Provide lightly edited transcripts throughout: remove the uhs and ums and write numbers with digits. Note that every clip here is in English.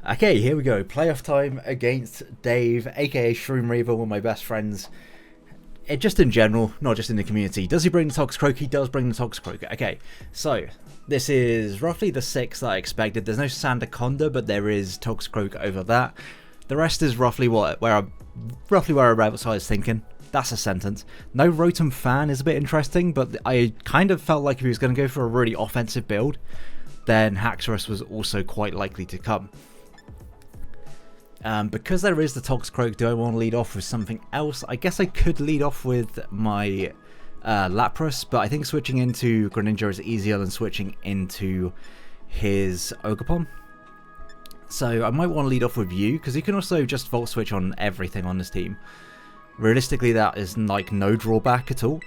Okay, here we go. Playoff time against Dave, aka 𝗖𝗿cie, one of my best friends. Just in general, not just in the community. Does he bring the 𝗖𝗿cie? He does bring the 𝗖𝗿cie. Okay, so this is roughly the 6 that I expected. There's no Sandaconda, but there is 𝗖𝗿cie over that. The rest is roughly where I was thinking. That's a sentence. No Rotom Fan is a bit interesting, but I kind of felt like if he was going to go for a really offensive build, then Haxorus was also quite likely to come. Because there is the 𝗖𝗿cie, do I want to lead off with something else? I guess I could lead off with my Lapras, but I think switching into Greninja is easier than switching into his Ogerpon. So I might want to lead off with you, because he can also just Volt Switch on everything on this team. Realistically, that is like no drawback at all.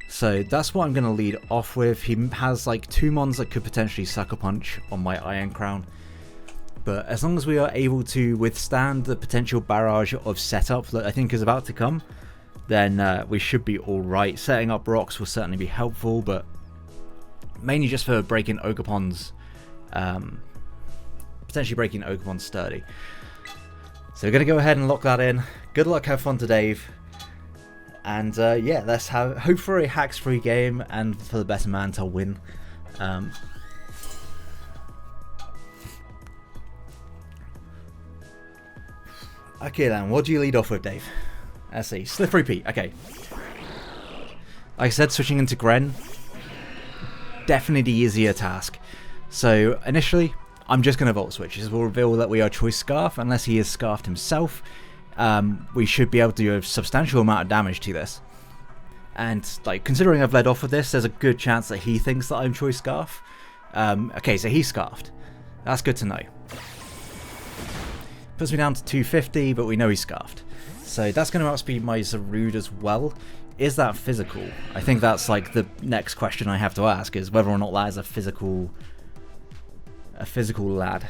So that's what I'm going to lead off with. He has like 2 mons that could potentially Sucker Punch on my Iron Crown. But as long as we are able to withstand the potential barrage of setup that I think is about to come, then we should be alright. Setting up rocks will certainly be helpful, but mainly just for breaking Ogerpon's, potentially breaking Ogerpon's sturdy. So we're going to go ahead and lock that in. Good luck, have fun to Dave. And yeah, let's hope for a hacks-free game and for the better man to win. Okay then, what do you lead off with, Dave? Let's see. Slippery Pete. Okay. Like I said, switching into Gren, definitely the easier task. So initially, I'm just going to Volt Switch. This will reveal that we are Choice Scarf. Unless he is Scarfed himself, we should be able to do a substantial amount of damage to this. And like, considering I've led off with this, there's a good chance that he thinks that I'm Choice Scarf. Okay, so he's Scarfed. That's good to know. Puts me down to 250, but we know he's Scarfed. So that's going to outspeed my Zarude as well. Is that physical? I think that's like the next question I have to ask, is whether or not that is a physical lad.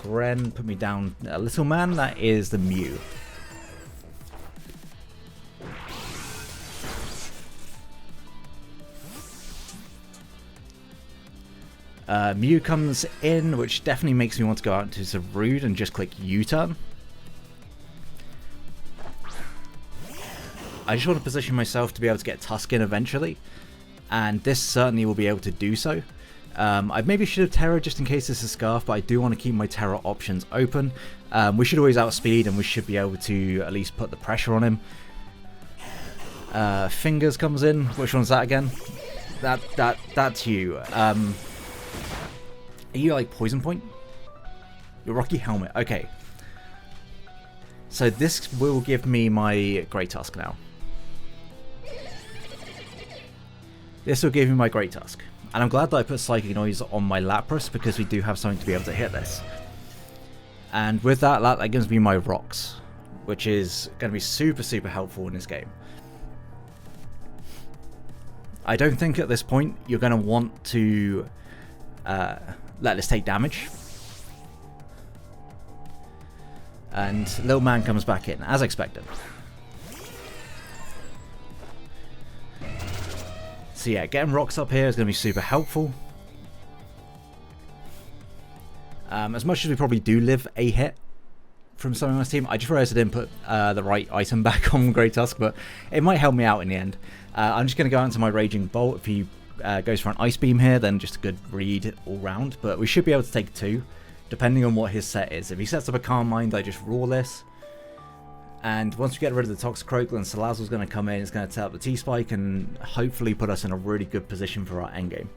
Gren put me down a little man. That is the Mew. Mew comes in, which definitely makes me want to go out to Zarude and just click U-turn. I just want to position myself to be able to get Tusk in eventually, and this certainly will be able to do so. I maybe should have Terra just in case this is Scarf, but I do want to keep my Terra options open. We should always outspeed, and we should be able to at least put the pressure on him. Fingers comes in. Which one's that again? That's you. Are you like Poison Point? Your Rocky Helmet. Okay. So this will give me my Great Tusk now. This will give me my Great Tusk. And I'm glad that I put Psychic Noise on my Lapras, because we do have something to be able to hit this. And with that, that gives me my Rocks, which is going to be super helpful in this game. I don't think at this point you're going to want to let this take damage. And little man comes back in, as expected. So yeah, getting rocks up here is going to be super helpful. As much as we probably do live a hit from someone on this team, I just realized I didn't put the right item back on Great Tusk, but it might help me out in the end. I'm just going to go out into my Raging Bolt. If he goes for an Ice Beam here, then just a good read all round. But we should be able to take 2, depending on what his set is. If he sets up a Calm Mind, I just roar this. And once we get rid of the 𝗖𝗿cie, then Salazzle's going to come in, it's going to set up the T-Spike, and hopefully put us in a really good position for our endgame.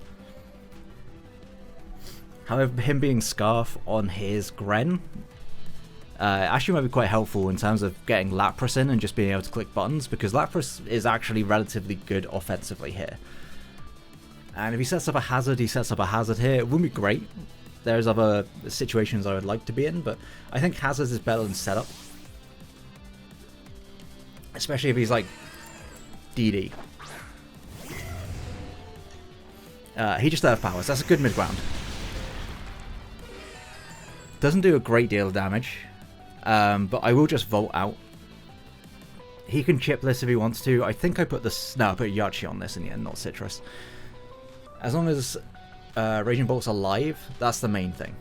However, him being Scarf on his Gren actually might be quite helpful in terms of getting Lapras in and just being able to click buttons, because Lapras is actually relatively good offensively here. And if he sets up a Hazard, he sets up a Hazard here. It wouldn't be great. There's other situations I would like to be in, but I think Hazard is better than setup. Especially if he's like DD. He just Earth Powers. That's a good mid-ground. Doesn't do a great deal of damage. But I will just Volt out. He can chip this if he wants to. I think I put this... No, I put Yachi on this in the end, not Citrus. As long as Raging Bolt's alive, that's the main thing.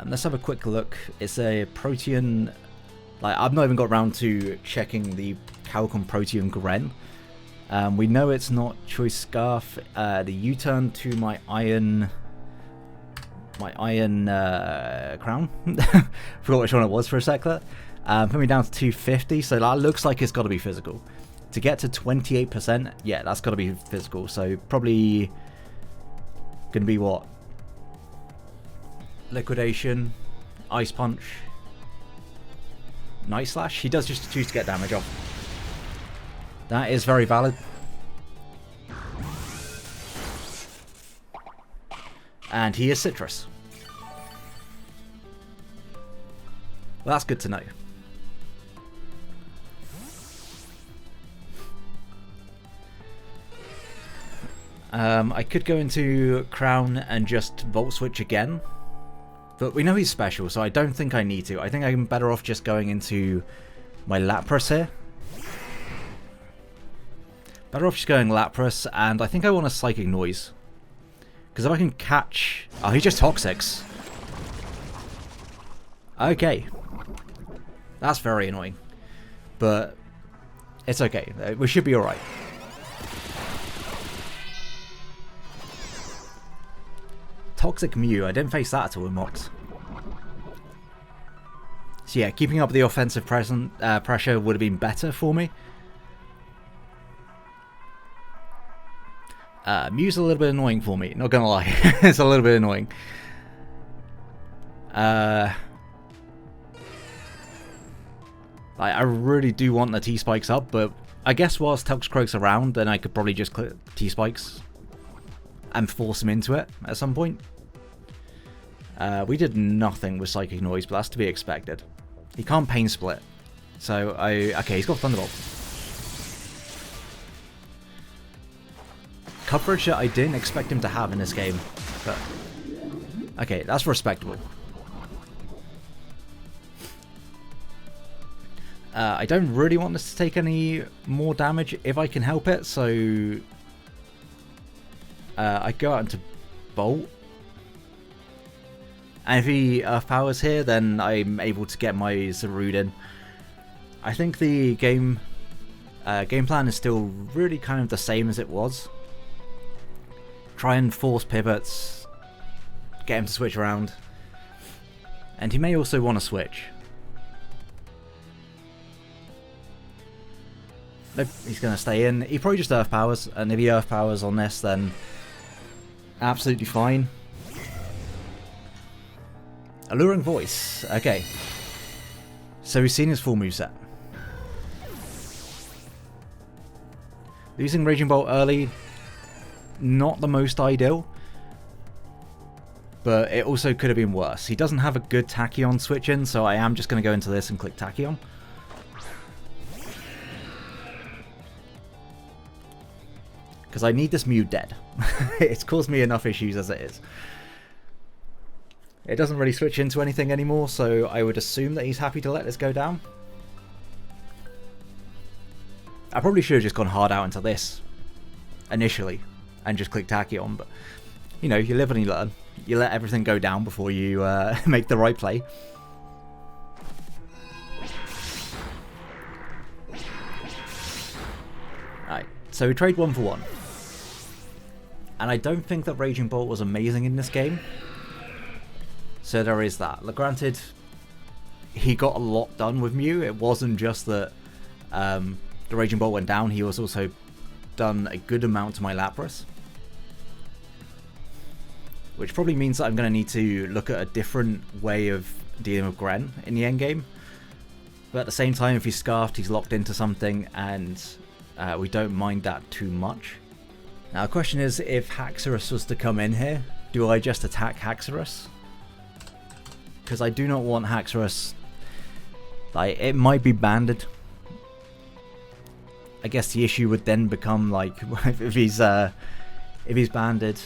Let's have a quick look. It's a Protean. Like, I've not even got around to checking the Calcon Protean Gren. We know it's not Choice Scarf. The U-turn to my Iron Crown. Forgot which one it was for a sec there. Put me down to 250, so that looks like it's got to be physical. To get to 28%, yeah, that's got to be physical. So probably gonna be what? Liquidation, Ice Punch, Night Slash. He does just choose to get damage off. That is very valid. And he is Citrus. Well, that's good to know. I could go into Crown and just Volt Switch again. But we know he's special, so I don't think I need to. I think I'm better off just going into my Lapras here. Better off just going Lapras, and I think I want a Psychic Noise. Because if I can catch... Oh, he just Toxics. Okay. That's very annoying. But it's okay. We should be alright. Toxic Mew. I didn't face that at all in Mox. So yeah, keeping up the offensive pressure would have been better for me. Mew's a little bit annoying for me, not gonna lie. It's a little bit annoying. I really do want the T-Spikes up, but I guess whilst Toxicroak's around, then I could probably just click T-Spikes and force him into it at some point. We did nothing with Psychic Noise, but that's to be expected. He can't Pain Split. So, okay, he's got Thunderbolt. Coverage that I didn't expect him to have in this game. But okay, that's respectable. I don't really want this to take any more damage if I can help it, so I go out into Bolt. And if he Earth Powers here, then I'm able to get my Zarude in. I think the game plan is still really kind of the same as it was. Try and force pivots, get him to switch around. And he may also want to switch. Nope, he's going to stay in. He probably just Earth Powers, and if he Earth Powers on this, then absolutely fine. Alluring Voice. Okay. So we've seen his full moveset. Losing Raging Bolt early, not the most ideal. But it also could have been worse. He doesn't have a good Tachyon switch in, so I am just going to go into this and click Tachyon. Because I need this Mew dead. It's caused me enough issues as it is. It doesn't really switch into anything anymore, so I would assume that he's happy to let this go down. I probably should have just gone hard out into this initially and just clicked Tachyon, but you know, you live and you learn. You let everything go down before you make the right play. Alright, so we trade 1 for 1. And I don't think that Raging Bolt was amazing in this game. So there is that. Granted, he got a lot done with Mew. It wasn't just that the Raging Bolt went down, he was also done a good amount to my Lapras. Which probably means that I'm going to need to look at a different way of dealing with Gren in the endgame. But at the same time, if he's Scarfed, he's locked into something, and we don't mind that too much. Now the question is, if Haxorus was to come in here, do I just attack Haxorus? Because I do not want Haxorus... Like, it might be banded. I guess the issue would then become, like, if he's banded...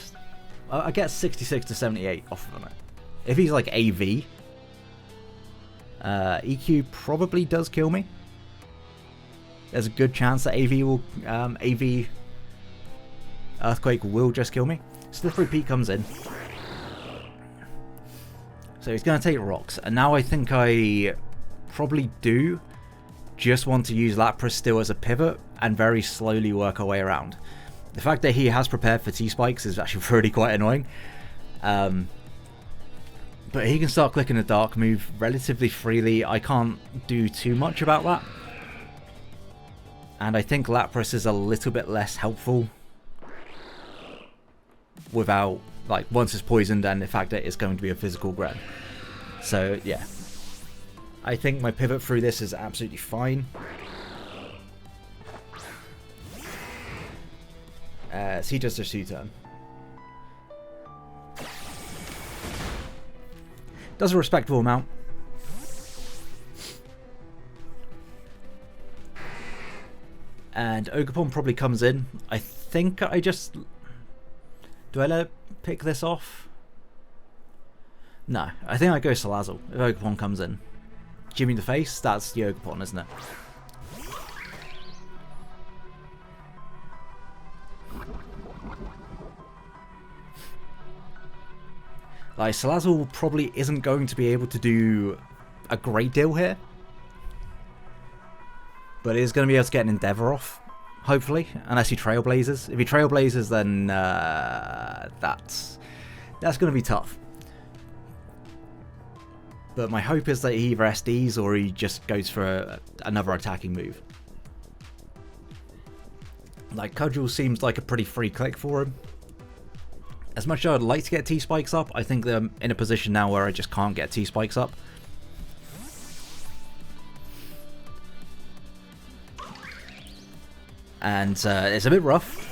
I get 66 to 78 off of it. If he's like AV, EQ probably does kill me. There's a good chance that AV Earthquake will just kill me. Slippery Pete comes in. So he's going to take rocks. And now I think I probably do just want to use Lapras still as a pivot and very slowly work our way around. The fact that he has prepared for T-Spikes is actually really quite annoying. But he can start clicking a Dark move relatively freely. I can't do too much about that. And I think Lapras is a little bit less helpful without, like, once it's poisoned and the fact that it's going to be a physical Gren. So, yeah. I think my pivot through this is absolutely fine. So he does just U-turn. Does a respectable amount. And 𝗖𝗿cie probably comes in. I think I just... Do I let it pick this off? No. I think I go Salazzle if 𝗖𝗿cie comes in. Jimmy the face? That's the 𝗖𝗿cie, isn't it? Like, Salazzle probably isn't going to be able to do a great deal here. But it is going to be able to get an Endeavor off, hopefully. Unless he Trailblazers. If he Trailblazers, then that's going to be tough. But my hope is that he either SDs or he just goes for another attacking move. Like, Cudgel seems like a pretty free click for him. As much as I'd like to get T-Spikes up, I think I'm in a position now where I just can't get T-Spikes up. And it's a bit rough.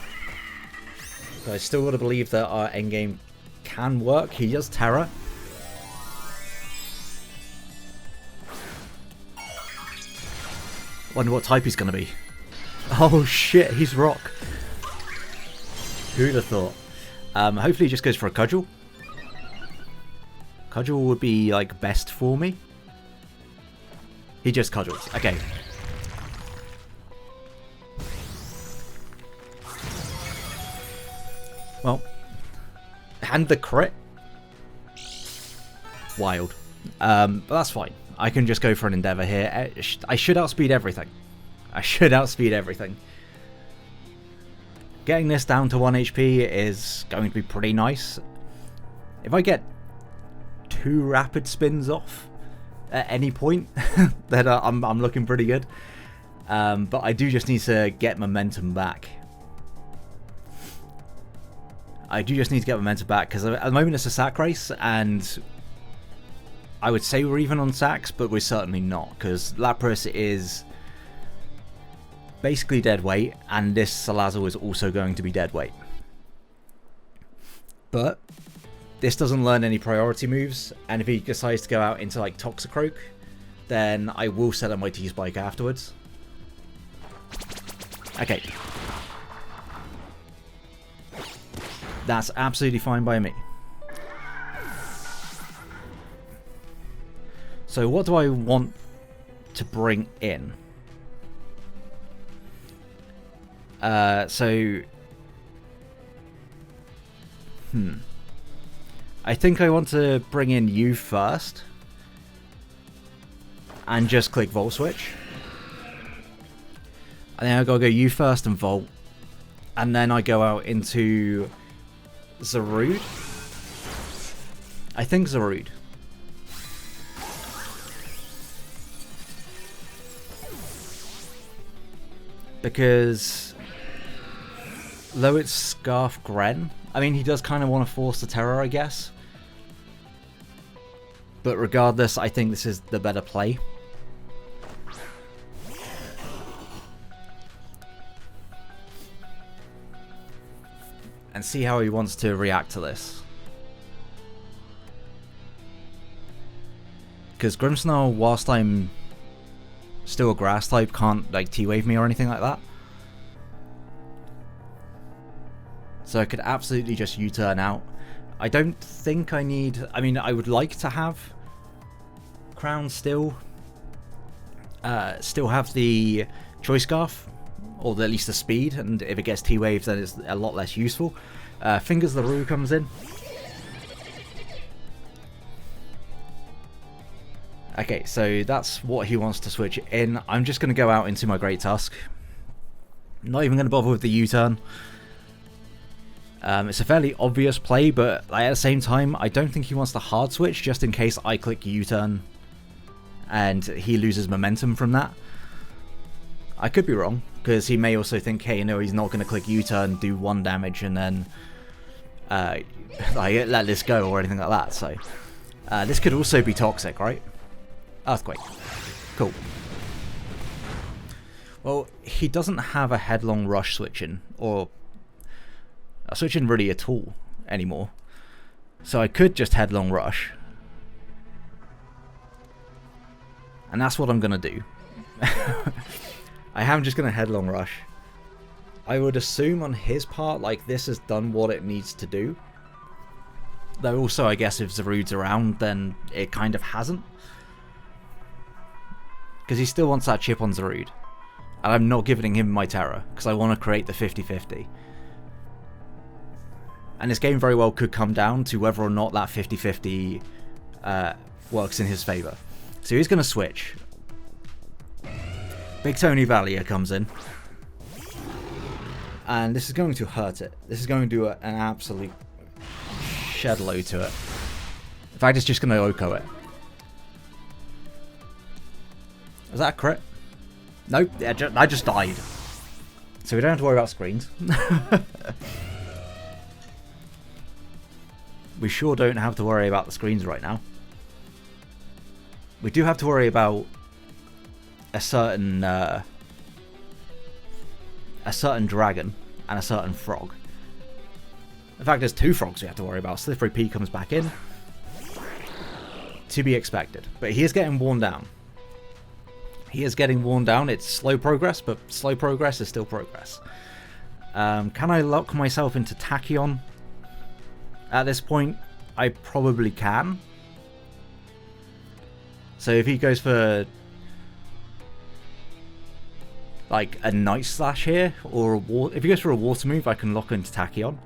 But I still want to believe that our endgame can work. He does Terra. Wonder what type he's going to be. Oh shit, he's Rock. Who'd have thought? Hopefully he just goes for a Cudgel. Cudgel would be, like, best for me. He just Cudgels. Okay. Well. And the crit. Wild. But that's fine. I can just go for an Endeavor here. I should outspeed everything. I should outspeed everything. Getting this down to 1 HP is going to be pretty nice. If I get 2 rapid spins off at any point, then I'm looking pretty good. But I do just need to get momentum back. Because at the moment it's a sack race, and I would say we're even on sacks, but we're certainly not, because Lapras is basically dead weight, and this Salazzle is also going to be dead weight. But this doesn't learn any priority moves, and if he decides to go out into, like, Toxicroak, then I will set up my T-Spike afterwards. Okay. That's absolutely fine by me. So what do I want to bring in? I think I want to bring in you first. And just click Volt Switch. And then I gotta go you first and Volt. And then I go out into Zarude. I think Zarude. Because though it's Scarf Gren, I mean, he does kind of want to force the Terror, I guess. But regardless, I think this is the better play. And see how he wants to react to this. Because Grimmsnarl, whilst I'm still a grass type, can't, like, T-Wave me or anything like that. So I could absolutely just U-turn out. I don't think I need... I mean, I would like to have Crown still. Still have the Choice Scarf. Or at least the speed. And if it gets T-Waves, then it's a lot less useful. Fingers the Roo comes in. Okay, so that's what he wants to switch in. I'm just going to go out into my Great Tusk. Not even going to bother with the U-turn. It's a fairly obvious play, but at the same time, I don't think he wants to hard switch just in case I click U-turn and he loses momentum from that. I could be wrong, because he may also think, hey, he's not going to click U-turn, do 1 damage, and then let this go or anything like that. So this could also be toxic, right? Earthquake. Cool. Well, he doesn't have a headlong rush switching, or a switching really at all anymore. So I could just headlong rush. And that's what I'm going to do. I am just going to headlong rush. I would assume on his part, like, this has done what it needs to do. Though also, I guess if Zarude's around, then it kind of hasn't. Because he still wants that chip on Zarude. And I'm not giving him my Terror, because I want to create the 50-50. And this game very well could come down to whether or not that 50-50 works in his favour. So he's going to switch. Big Tony Valier comes in. And this is going to hurt it. This is going to do an absolute shed load to it. In fact, it's just going to Oko it. Was that a crit? Nope, I just died. So we don't have to worry about screens. We sure don't have to worry about the screens right now. We do have to worry about a certain dragon and a certain frog. In fact, there's 2 frogs we have to worry about. Slippery P comes back in. To be expected. But he is getting worn down. He is getting worn down. It's slow progress, but slow progress is still progress. Can I lock myself into Tachyon? At this point, I probably can. So if he goes for like a Night Slash here, or if he goes for a water move, I can lock into Tachyon.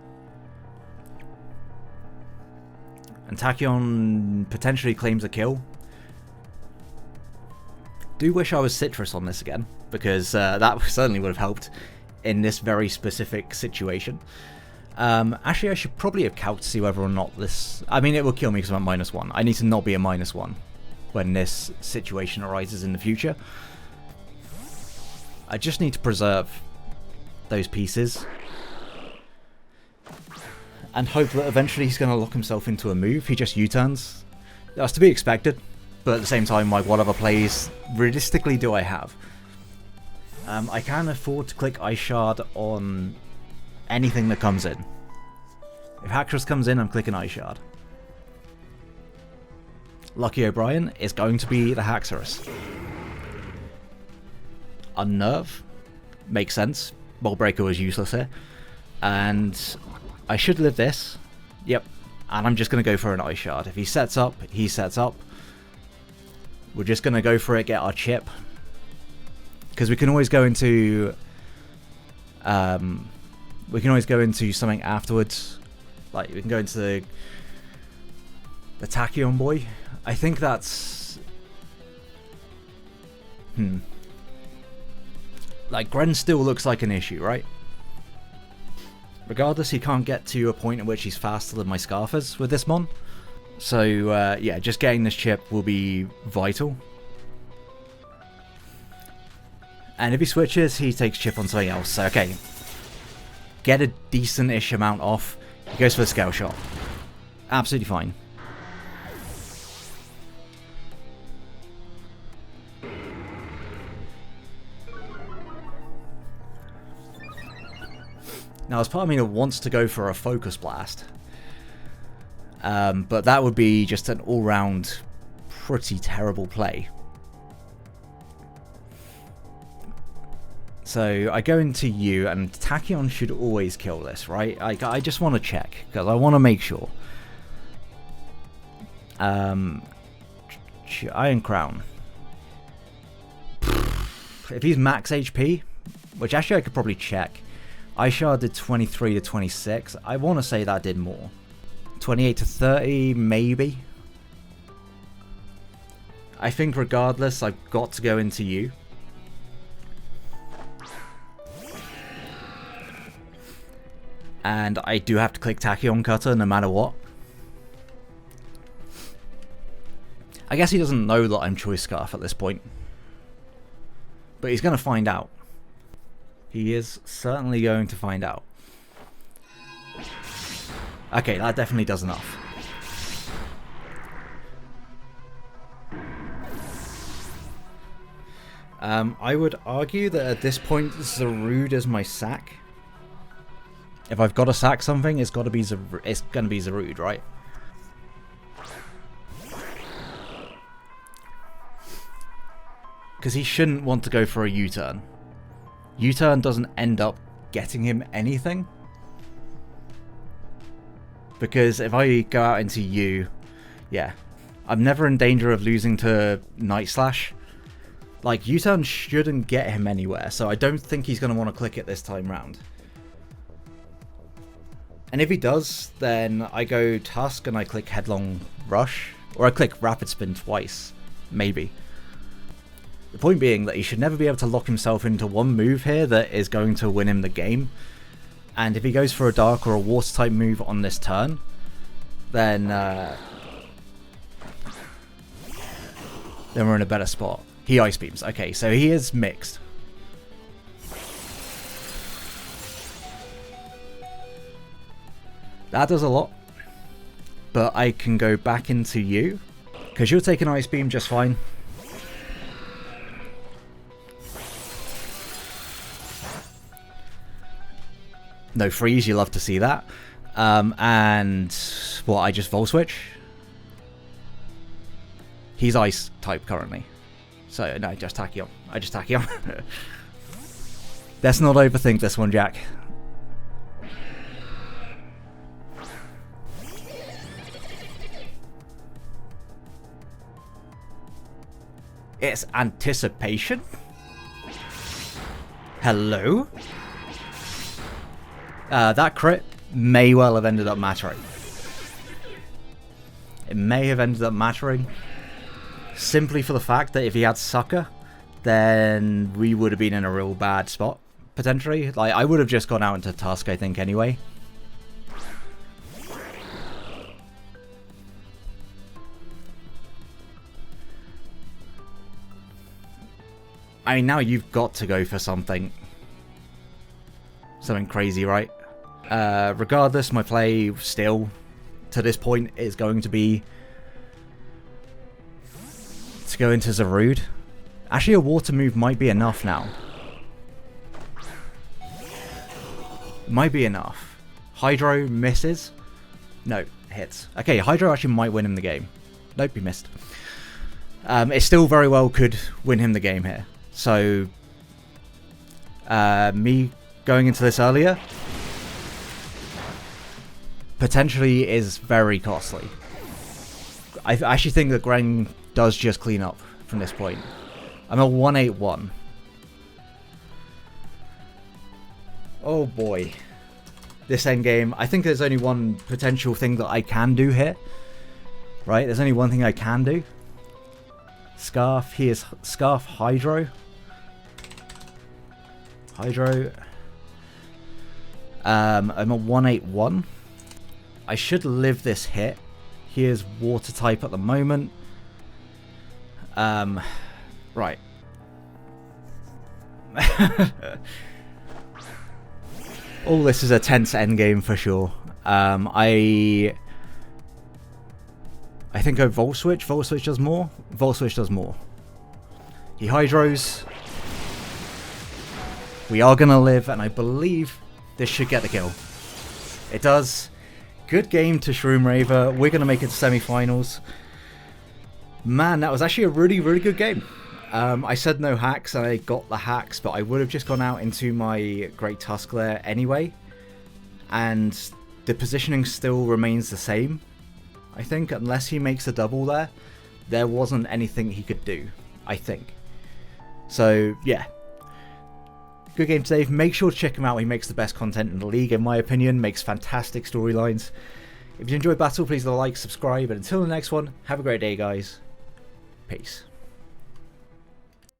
And Tachyon potentially claims a kill. Do wish I was Citrus on this again, because that certainly would have helped in this very specific situation. Actually, I should probably have calced to see whether or not this... I mean, it will kill me because I'm at -1. I need to not be a -1 when this situation arises in the future. I just need to preserve those pieces. And hope that eventually he's going to lock himself into a move. He just U-turns. That's to be expected. But at the same time, like, what other plays realistically do I have? I can afford to click Ice Shard on anything that comes in. If Haxorus comes in, I'm clicking Ice Shard. Lucky O'Brien is going to be the Haxorus. Unnerve makes sense. Bolt Breaker was useless here. And I should live this. Yep. And I'm just going to go for an Ice Shard. If he sets up, he sets up. We're just going to go for it, get our chip. Because we can always go into... something afterwards. Like, we can go into the Tachyon boy. I think that's... Like, Gren still looks like an issue, right? Regardless, he can't get to a point at which he's faster than my Scarfers with this mon. So, yeah, just getting this chip will be vital. And if he switches, he takes chip on something else. So, okay. Get a decent-ish amount off. He goes for the Scale Shot. Absolutely fine. Now, there's part of me that wants to go for a Focus Blast. But that would be just an all-round pretty terrible play. So I go into you, and Tachyon should always kill this, right? I just want to check, because I want to make sure. Iron Crown. If he's max HP, which actually I could probably check. Ice Shard did 23 to 26. I want to say that did more. 28 to 30, maybe. I think regardless, I've got to go into you. And I do have to click Tachyon Cutter no matter what. I guess he doesn't know that I'm Choice Scarf at this point. But he's going to find out. He is certainly going to find out. Okay, that definitely does enough. I would argue that at this point, 𝗖𝗿liche is my sack. If I've got to sack something, it's got to be it's going to be 𝗖𝗿liche, right? Because he shouldn't want to go for a U-turn. U-turn doesn't end up getting him anything. Because if I go out into you, yeah, I'm never in danger of losing to Night Slash. Like, U-turn shouldn't get him anywhere, so I don't think he's going to want to click it this time round. And if he does, then I go Tusk and I click Headlong Rush, or I click Rapid Spin twice, maybe. The point being that he should never be able to lock himself into one move here that is going to win him the game. And if he goes for a Dark or a Water type move on this turn, then we're in a better spot. He Ice Beams. Okay, so he is mixed. That does a lot. But I can go back into you, because you'll take an Ice Beam just fine. No freeze, you love to see that. And what, I just Volt Switch? He's Ice type currently. So, no, just Tachyon. I just Tachyon. Let's not overthink this one, Jack. It's anticipation? Hello? That crit may well have ended up mattering. It may have ended up mattering. Simply for the fact that if he had Sucker, then we would have been in a real bad spot, potentially. Like, I would have just gone out into Tusk, I think, anyway. I mean, now you've got to go for something crazy, right? Regardless, my play still, to this point, is going to be to go into 𝗖𝗿liche. Actually, a water move might be enough now. Might be enough. Hydro misses. No, hits. Okay, Hydro actually might win him the game. Nope, he missed. It still very well could win him the game here. So, me going into this earlier potentially is very costly. I actually think that Gren does just clean up from this point. I'm a 181. Oh boy. This endgame. I think there's only one potential thing that I can do here. Right? There's only one thing I can do. Scarf. He is Scarf Hydro. Hydro. I'm a 181. I should live this hit. He is Water type at the moment. Right. All this is a tense endgame for sure. I think I Volt Switch. Volt Switch does more. Volt Switch does more. He Hydros. We are gonna live, and I believe this should get the kill. It does. Good game to 𝗖𝗿liche. We're gonna make it to semi-finals. Man, that was actually a really, really good game. I said no hacks, and I got the hacks, but I would have just gone out into my Great Tusk there anyway. And the positioning still remains the same. I think, unless he makes a double there wasn't anything he could do, I think. So, yeah. Good game today. Make sure to check him out. He makes the best content in the league, in my opinion. Makes fantastic storylines. If you enjoyed Battle, please like, subscribe, and until the next one, have a great day, guys. Peace.